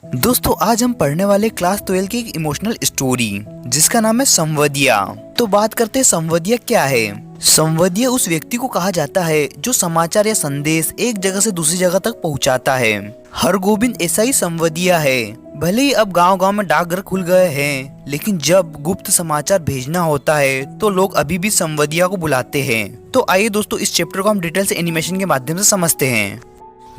दोस्तों आज हम पढ़ने वाले क्लास 12 की एक इमोशनल स्टोरी जिसका नाम है संवदिया। तो बात करते हैं संवदिया क्या है। संवदिया उस व्यक्ति को कहा जाता है जो समाचार या संदेश एक जगह से दूसरी जगह तक पहुंचाता है। हरगोविंद ऐसा ही संवदिया है। भले ही अब गांव गांव में डाकघर खुल गए हैं, लेकिन जब गुप्त समाचार भेजना होता है तो लोग अभी भी संवदिया को बुलाते हैं। तो आइए दोस्तों इस चैप्टर को हम डिटेल से एनिमेशन के माध्यम से समझते हैं।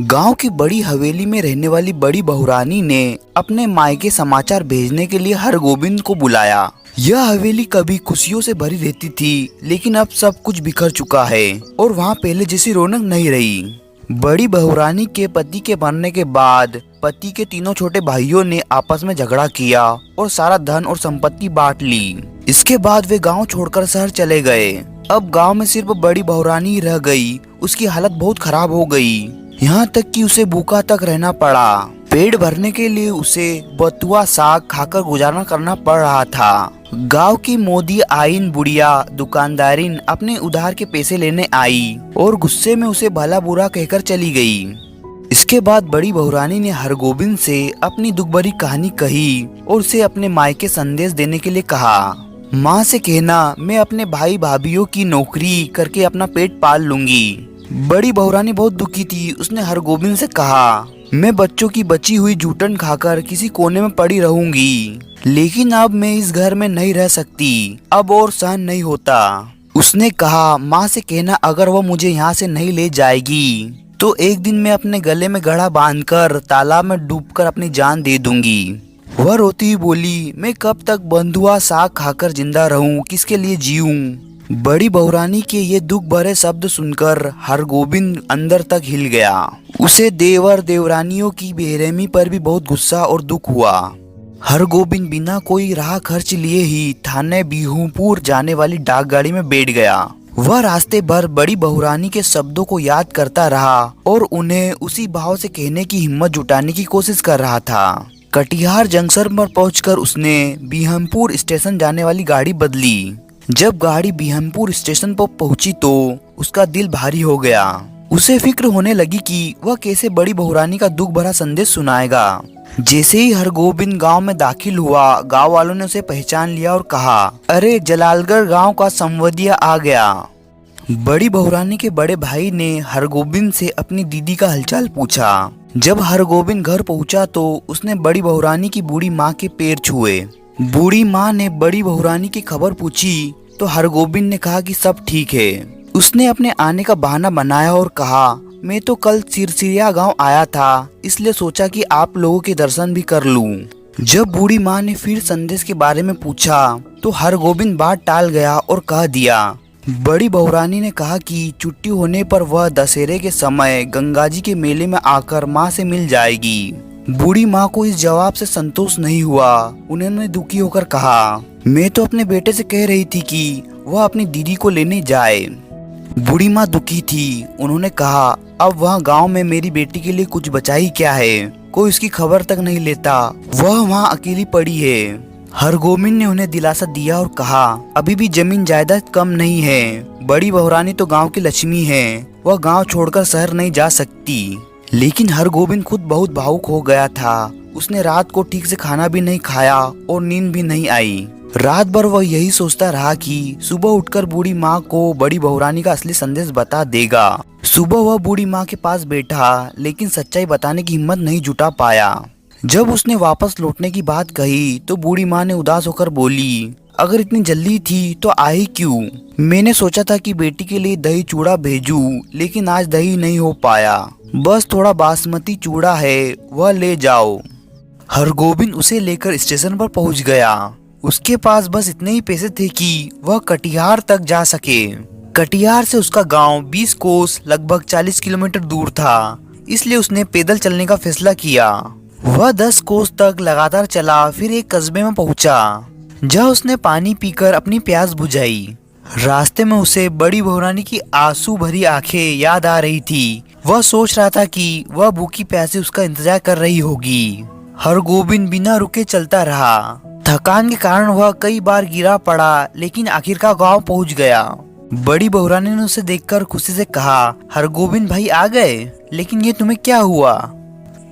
गांव की बड़ी हवेली में रहने वाली बड़ी बहुरानी ने अपने मायके समाचार भेजने के लिए हरगोविंद को बुलाया। यह हवेली कभी खुशियों से भरी रहती थी, लेकिन अब सब कुछ बिखर चुका है और वहां पहले जैसी रौनक नहीं रही। बड़ी बहुरानी के पति के मरने के बाद पति के तीनों छोटे भाइयों ने आपस में झगड़ा किया और सारा धन और संपत्ति बांट ली। इसके बाद वे गांव छोड़कर शहर चले गए। अब गांव में सिर्फ बड़ी बहुरानी रह गई। उसकी हालत बहुत खराब हो गई, यहाँ तक कि उसे भूखा तक रहना पड़ा। पेट भरने के लिए उसे बथुआ साग खाकर गुजारा करना पड़ रहा था। गांव की मोदी आइन बुढ़िया दुकानदारिन अपने उधार के पैसे लेने आई और गुस्से में उसे भला बुरा कहकर चली गई। इसके बाद बड़ी बहुरानी ने हरगोविंद से अपनी दुख भरी कहानी कही और उसे अपने मायके संदेश देने के लिए कहा। माँ से कहना, मैं अपने भाई भाभीियों की नौकरी करके अपना पेट पाल लूंगी। बड़ी बहुरानी बहुत दुखी थी। उसने हरगोविंद से कहा, मैं बच्चों की बची हुई जूठन खाकर किसी कोने में पड़ी रहूंगी, लेकिन अब मैं इस घर में नहीं रह सकती। अब और सहन नहीं होता। उसने कहा, माँ से कहना अगर वो मुझे यहाँ से नहीं ले जाएगी तो एक दिन मैं अपने गले में गड़ा बांधकर तालाब में डूबकर अपनी जान दे दूंगी। वह रोती हुई बोली, मैं कब तक बंधुआ साग खाकर जिंदा रहूं, किसके लिए जीऊं। बड़ी बहुरानी के ये दुख भरे शब्द सुनकर हरगोविंद अंदर तक हिल गया। उसे देवर देवरानियों की बेरहमी पर भी बहुत गुस्सा और दुख हुआ। हरगोविंद बिना कोई राह खर्च लिए ही थाने बिहुपुर जाने वाली डाकगाड़ी में बैठ गया। वह रास्ते भर बड़ी बहुरानी के शब्दों को याद करता रहा और उन्हें उसी भाव से कहने की हिम्मत जुटाने की कोशिश कर रहा था। कटिहार जंक्शन पर पहुंचकर उसने बिहुपुर स्टेशन जाने वाली गाड़ी बदली। जब गाड़ी बिहुपुर स्टेशन पर पहुंची तो उसका दिल भारी हो गया। उसे फिक्र होने लगी कि वह कैसे बड़ी बहुरानी का दुख भरा संदेश सुनाएगा। जैसे ही हरगोविंद गांव में दाखिल हुआ, गांव वालों ने उसे पहचान लिया और कहा, अरे जलालगढ़ गांव का संवदिया आ गया। बड़ी बहुरानी के बड़े भाई ने हरगोविंद से अपनी दीदी का हालचाल पूछा। जब हरगोविंद घर पहुंचा तो उसने बड़ी बहुरानी की बूढ़ी माँ के पैर छुए। बूढ़ी माँ ने बड़ी बहुरानी की खबर पूछी तो हरगोविंद ने कहा कि सब ठीक है। उसने अपने आने का बहाना बनाया और कहा, मैं तो कल सिरसिरिया गांव आया था, इसलिए सोचा कि आप लोगों के दर्शन भी कर लूं। जब बूढ़ी माँ ने फिर संदेश के बारे में पूछा तो हरगोविंद बात टाल गया और कह दिया। बड़ी बहुरानी ने कहा कि छुट्टी होने पर वह दशहरे के समय गंगा जी के मेले में आकर माँ से मिल जाएगी। बूढ़ी माँ को इस जवाब से संतोष नहीं हुआ। उन्होंने दुखी होकर कहा, मैं तो अपने बेटे से कह रही थी कि वह अपनी दीदी को लेने जाए। बूढ़ी माँ दुखी थी। उन्होंने कहा, अब वहाँ गांव में मेरी बेटी के लिए कुछ बचा ही क्या है, कोई उसकी खबर तक नहीं लेता। वह वहाँ अकेली पड़ी है। हरगोविंद ने उन्हें दिलासा दिया और कहा, अभी भी जमीन जायदाद कम नहीं है। बड़ी बहुरानी तो गाँव की लक्ष्मी है, वह गाँव छोड़कर शहर नहीं जा सकती। लेकिन हरगोविंद खुद बहुत भावुक हो गया था। उसने रात को ठीक से खाना भी नहीं खाया और नींद भी नहीं आई। रात भर वह यही सोचता रहा कि सुबह उठकर बूढ़ी माँ को बड़ी बहुरानी का असली संदेश बता देगा। सुबह वह बूढ़ी माँ के पास बैठा, लेकिन सच्चाई बताने की हिम्मत नहीं जुटा पाया। जब उसने वापस लौटने की बात कही तो बूढ़ी माँ ने उदास होकर बोली, अगर इतनी जल्दी थी तो आई क्यों? मैंने सोचा था कि बेटी के लिए दही चूड़ा भेजूं, लेकिन आज दही नहीं हो पाया। बस थोड़ा बासमती चूड़ा है, वह ले जाओ। हरगोविंद उसे लेकर स्टेशन पर पहुंच गया। उसके पास बस इतने ही पैसे थे कि वह कटिहार तक जा सके। कटिहार से उसका गांव 20 कोस लगभग 40 किलोमीटर दूर था, इसलिए उसने पैदल चलने का फैसला किया। वह 10 कोस तक लगातार चला, फिर एक कस्बे में पहुंचा जहाँ उसने पानी पीकर अपनी प्यास बुझाई। रास्ते में उसे बड़ी बहुरानी की आंसू भरी आंखें याद आ रही थी। वह सोच रहा था कि वह भूखी प्यासी उसका इंतजार कर रही होगी। हरगोविंद बिना रुके चलता रहा। थकान के कारण वह कई बार गिरा पड़ा, लेकिन आखिरकार गांव पहुंच गया। बड़ी बहुरानी ने उसे देखकर खुशी से कहा, हरगोविंद भाई आ गए, लेकिन ये तुम्हें क्या हुआ?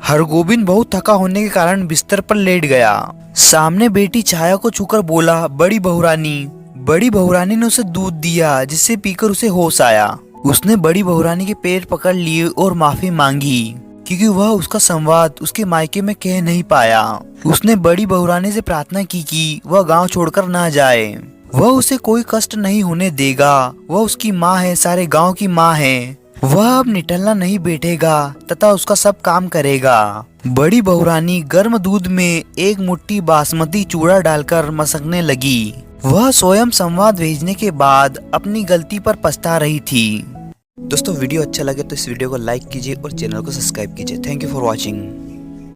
हरगोविंद बहुत थका होने के कारण बिस्तर पर लेट गया। सामने बेटी छाया को छूकर बोला, बड़ी बहुरानी। बड़ी बहुरानी ने उसे दूध दिया, जिससे पीकर उसे होश आया। उसने बड़ी बहुरानी के पैर पकड़ लिए और माफी मांगी, क्योंकि वह उसका संवाद उसके मायके में कह नहीं पाया। उसने बड़ी बहुरानी से प्रार्थना की कि वह गांव छोड़कर ना जाए। वह उसे कोई कष्ट नहीं होने देगा। वह उसकी माँ है, सारे गांव की माँ है। वह अब निठल्ला नहीं बैठेगा तथा उसका सब काम करेगा। बड़ी बहुरानी गर्म दूध में एक मुट्ठी बासमती चूड़ा डालकर मसकने लगी। वह स्वयं संवाद भेजने के बाद अपनी गलती पर पछता रही थी। दोस्तों, वीडियो अच्छा लगे तो इस वीडियो को लाइक कीजिए और चैनल को सब्सक्राइब कीजिए। Thank you for watching.